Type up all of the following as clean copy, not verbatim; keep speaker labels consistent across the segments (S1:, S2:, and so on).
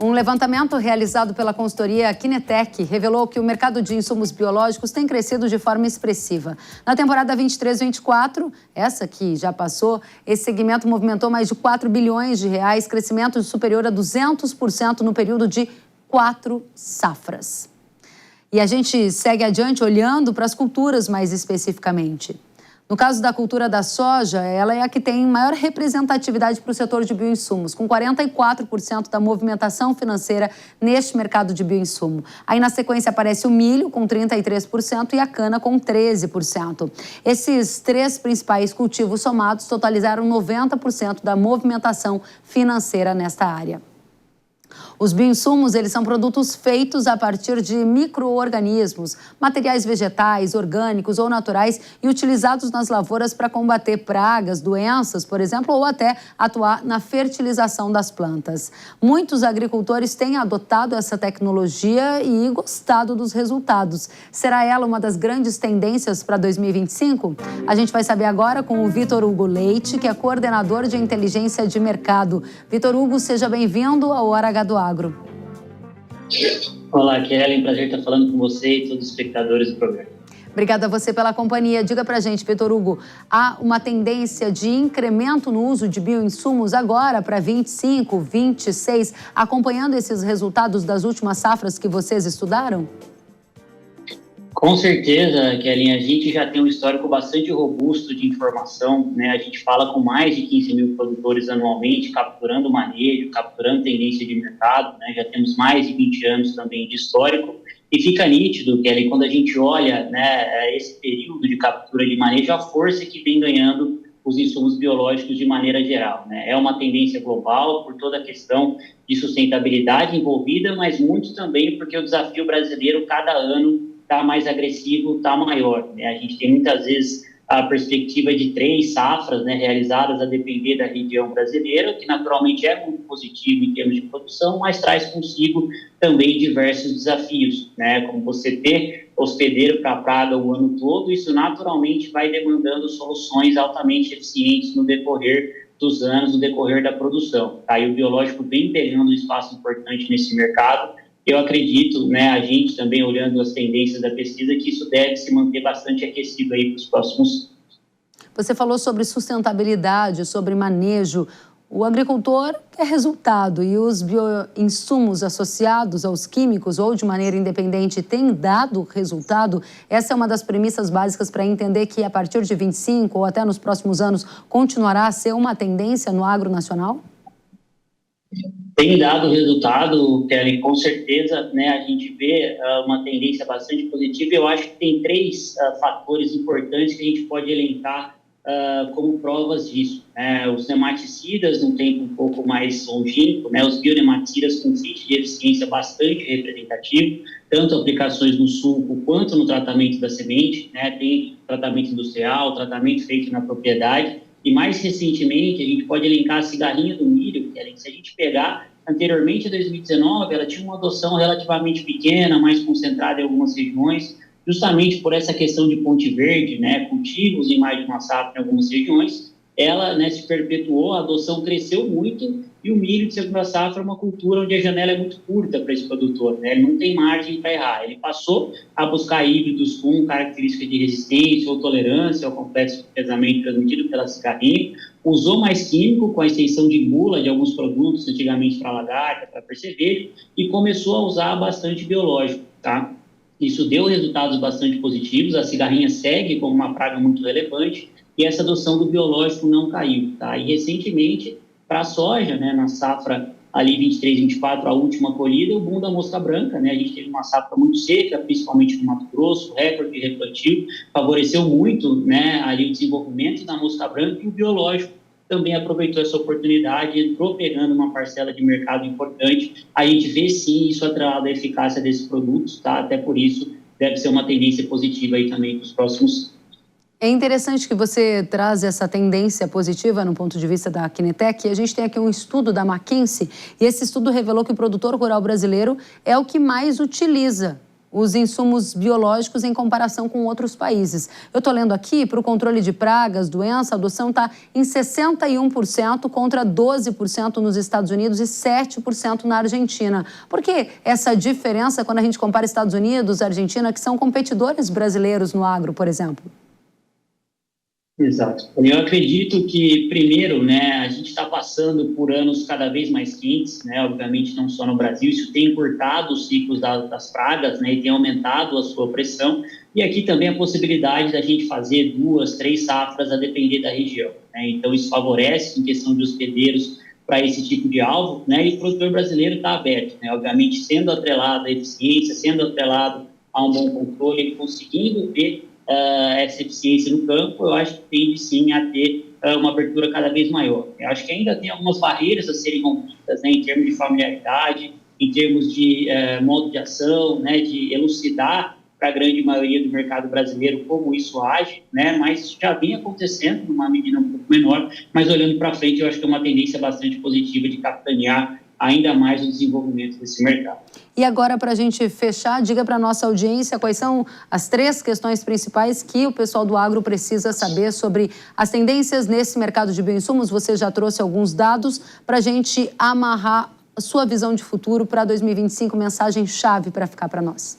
S1: Um levantamento realizado pela consultoria Kinetec revelou que o mercado de insumos biológicos tem crescido de forma expressiva. Na temporada 23-24, essa que já passou, esse segmento movimentou mais de 4 bilhões de reais, crescimento superior a 200% no período de 4 safras. E a gente segue adiante olhando para as culturas mais especificamente. No caso da cultura da soja, ela é a que tem maior representatividade para o setor de bioinsumos, com 44% da movimentação financeira neste mercado de bioinsumo. Aí, na sequência, aparece o milho, com 33%, e a cana, com 13%. Esses três principais cultivos somados totalizaram 90% da movimentação financeira nesta área. Os bioinsumos, eles são produtos feitos a partir de micro-organismos, materiais vegetais, orgânicos ou naturais e utilizados nas lavouras para combater pragas, doenças, por exemplo, ou até atuar na fertilização das plantas. Muitos agricultores têm adotado essa tecnologia e gostado dos resultados. Será ela uma das grandes tendências para 2025? A gente vai saber agora com o Vitor Hugo Leite, que é coordenador de inteligência de mercado. Vitor Hugo, seja bem-vindo ao Hora H do Agro.
S2: Olá, Kelly, prazer estar falando com você e todos os espectadores do programa.
S1: Obrigada a você pela companhia. Diga pra gente, Vitor Hugo, há uma tendência de incremento no uso de bioinsumos agora para 25, 26, acompanhando esses resultados das últimas safras que vocês estudaram?
S2: Com certeza, Kelly, a gente já tem um histórico bastante robusto de informação, né? A gente fala com mais de 15 mil produtores anualmente, capturando manejo, capturando tendência de mercado, né? Já temos mais de 20 anos também de histórico e fica nítido, Kelly, quando a gente olha, né, esse período de captura de manejo, a força que vem ganhando os insumos biológicos de maneira geral, né? É uma tendência global por toda a questão de sustentabilidade envolvida, mas muito também porque o desafio brasileiro cada ano está mais agressivo, está maior, né? A gente tem muitas vezes a perspectiva de 3 safras, né, realizadas a depender da região brasileira, que naturalmente é muito positivo em termos de produção, mas traz consigo também diversos desafios, né? Como você ter hospedeiro para praga o ano todo, isso naturalmente vai demandando soluções altamente eficientes no decorrer dos anos, no decorrer da produção. Tá? E o biológico vem pegando um espaço importante nesse mercado. Eu acredito, né, a gente também olhando as tendências da pesquisa, que isso deve se manter bastante aquecido aí para os próximos anos.
S1: Você falou sobre sustentabilidade, sobre manejo. O agricultor quer resultado e os bioinsumos associados aos químicos ou de maneira independente têm dado resultado. Essa é uma das premissas básicas para entender que a partir de 25 ou até nos próximos anos continuará a ser uma tendência no agro nacional?
S2: Tem dado resultado, Kelly, com certeza, né, a gente vê uma tendência bastante positiva. Eu acho que tem 3 fatores importantes que a gente pode elencar como provas disso. Os nematicidas, num tempo um pouco mais longínquo, né, os bionematicidas com fit de eficiência bastante representativo, tanto aplicações no sulco quanto no tratamento da semente, né, tem tratamento industrial, tratamento feito na propriedade. E mais recentemente, a gente pode elencar a cigarrinha do milho, que se a gente pegar, anteriormente, em 2019, ela tinha uma adoção relativamente pequena, mais concentrada em algumas regiões, justamente por essa questão de ponte verde, né, cultivos em mais de uma safra em algumas regiões, ela, né, se perpetuou, a adoção cresceu muito, e o milho de segunda safra é uma cultura onde a janela é muito curta para esse produtor, né? Ele não tem margem para errar. Ele passou a buscar híbridos com características de resistência ou tolerância ao complexo de pesamento transmitido pela cigarrinha, usou mais químico com a extensão de bula de alguns produtos, antigamente para lagarta, para percevejo, e começou a usar bastante biológico, tá? Isso deu resultados bastante positivos, a cigarrinha segue como uma praga muito relevante, e essa adoção do biológico não caiu, tá? E recentemente, para a soja, né, na safra ali 23, 24, a última colhida, o boom da mosca branca, né? A gente teve uma safra muito seca, principalmente no Mato Grosso, recorde de replantio, favoreceu muito, né, ali o desenvolvimento da mosca branca, e o biológico também aproveitou essa oportunidade, entrou pegando uma parcela de mercado importante. A gente vê sim isso atrelado à eficácia desses produtos, tá? Até por isso deve ser uma tendência positiva aí também para os próximos anos.
S1: É interessante que você traz essa tendência positiva no ponto de vista da Kinetec. A gente tem aqui um estudo da McKinsey e esse estudo revelou que o produtor rural brasileiro é o que mais utiliza os insumos biológicos em comparação com outros países. Eu estou lendo aqui, para o controle de pragas, doença, a adoção está em 61% contra 12% nos Estados Unidos e 7% na Argentina. Por que essa diferença quando a gente compara Estados Unidos e Argentina, que são competidores brasileiros no agro, por exemplo?
S2: Exato. Eu acredito que, primeiro, né, a gente está passando por anos cada vez mais quentes, né, obviamente não só no Brasil, isso tem encurtado os ciclos das pragas, né, e tem aumentado a sua pressão, e aqui também a possibilidade da gente fazer 2, 3 safras a depender da região, né, então isso favorece em questão de hospedeiros para esse tipo de alvo, né, e o produtor brasileiro está aberto, né, obviamente sendo atrelado à eficiência, sendo atrelado a um bom controle, ele conseguindo ver essa eficiência no campo, eu acho que tende sim a ter uma abertura cada vez maior. Eu acho que ainda tem algumas barreiras a serem rompidas, né, em termos de familiaridade, em termos de modo de ação, né, de elucidar para a grande maioria do mercado brasileiro como isso age, né, mas isso já vem acontecendo numa medida um pouco menor, mas olhando para frente eu acho que é uma tendência bastante positiva de capitanear ainda mais o desenvolvimento desse mercado.
S1: E agora, para a gente fechar, diga para a nossa audiência quais são as 3 questões principais que o pessoal do agro precisa saber sobre as tendências nesse mercado de bioinsumos. Você já trouxe alguns dados para a gente amarrar a sua visão de futuro para 2025, mensagem-chave para ficar para nós.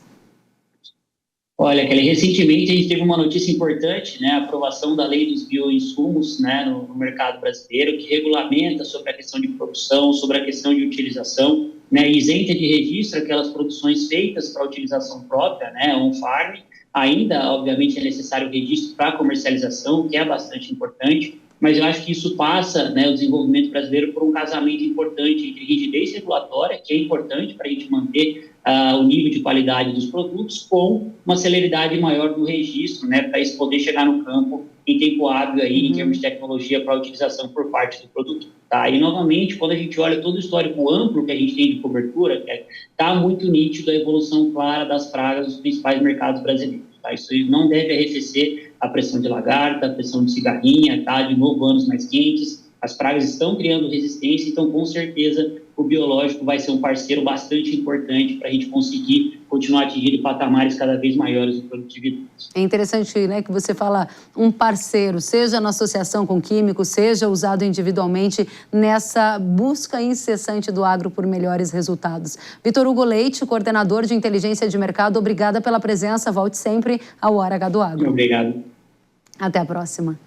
S2: Olha, Kelly, recentemente a gente teve uma notícia importante, né, a aprovação da lei dos bioinsumos, né, no mercado brasileiro, que regulamenta sobre a questão de produção, sobre a questão de utilização, né, isenta de registro aquelas produções feitas para utilização própria, né, on-farm. Ainda, obviamente, é necessário o registro para comercialização, que é bastante importante, mas eu acho que isso passa, né, o desenvolvimento brasileiro por um casamento importante entre rigidez regulatória, que é importante para a gente manter o nível de qualidade dos produtos, com uma celeridade maior do registro, né, para isso poder chegar no campo em tempo hábil aí, em termos de tecnologia para a utilização por parte do produtor. Tá? E, novamente, quando a gente olha todo o histórico amplo que a gente tem de cobertura, está muito nítido a evolução clara das pragas dos principais mercados brasileiros. Tá? Isso não deve arrefecer a pressão de lagarta, a pressão de cigarrinha, tá? De novo, anos mais quentes, as pragas estão criando resistência, então, com certeza, o biológico vai ser um parceiro bastante importante para a gente conseguir continuar atingindo patamares cada vez maiores de produtividade.
S1: É interessante, né, que você fala um parceiro, seja na associação com químicos, seja usado individualmente nessa busca incessante do agro por melhores resultados. Vitor Hugo Leite, coordenador de inteligência de mercado, obrigada pela presença. Volte sempre ao Hora H do Agro.
S2: Obrigado.
S1: Até a próxima.